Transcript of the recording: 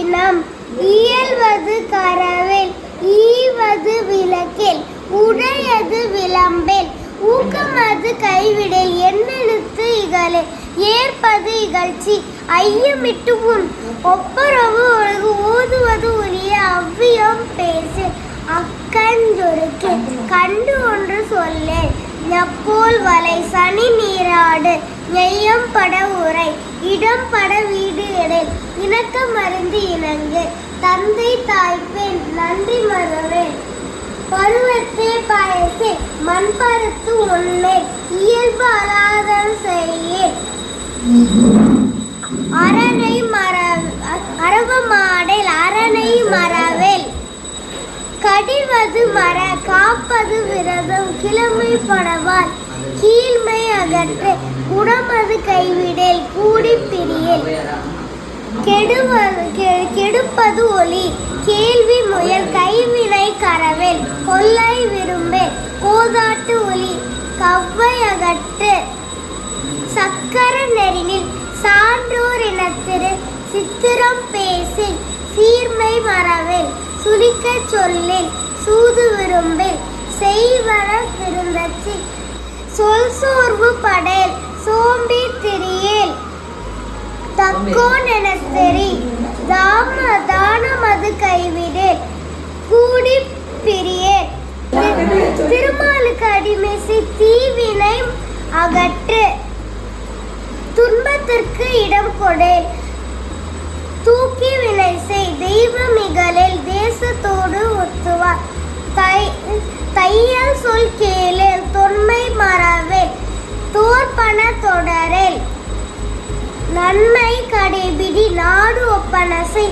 இனம் இயல்வது கரவேல் ஈவது விளக்கேல் உடையது விளம்பேல் ஊக்கமது கைவிடேல் எண்ணெழுத்து இகழே ஏற்பது இகழ்ச்சி ஐயமிட்டு உன் ஒப்புரவு ஒழுகு ஊதுவது ஒளிய அவ்வியம் பேசு அக்கஞ்சொருக்கு கண்டு ஒன்று சொல்லேன் எப்போல் வலை சனி நீராடு நெய்யம் பட உரை இடம் பட வீடு எடேல் இணக்க மருந்து இணங்கு தந்தை தாய்ப்பேன் நன்றி மறவேன் பருவத்தே பயசே மண்பருத்து உண்மை இயல்பு அலாதம் செய்யேன் அரவமாடேல் அரணை மறவேல் கடிவது மர காப்பது விரதம் கிழமை படவால் கீழ்மை அகற்று குணமது கைவிடேல் கூடி பிரியேல் கெடுப்பது ஒளி கேள்வி முயல் கைவினை கரவேல் கொள்ளை விரும்பேல் கோதாட்டு ஒளி கவ்வை அகற்று சக்கர நெறினில் சான்றோர் இனத்திரு சித்திரம் பேசி சீர்மை மறவேல் சுளிக்க சொல்லில் சூது விரும்பேல் செய்வன திருந்தச்சி சொல் சோர்வு படேல் சோம்பி திரியேல் தக்கோன் எனத் தெரி தானமது கைவிடேல் கூடி பிரியேல் திருமாலுக்கு அடிமைசி தீவினை அகற்று துன்பத்திற்கு இடம் கொடேல் தூக்கி வினை செய் தெய்வம் இகழேல் தேசத்தோடு ஒத்துவார் தையல் சொல் கேளேல் தொன்மை மறவேல் தோற்பன தொடரேல் நன்மை கடைபிடி நாடு ஒப்பனசை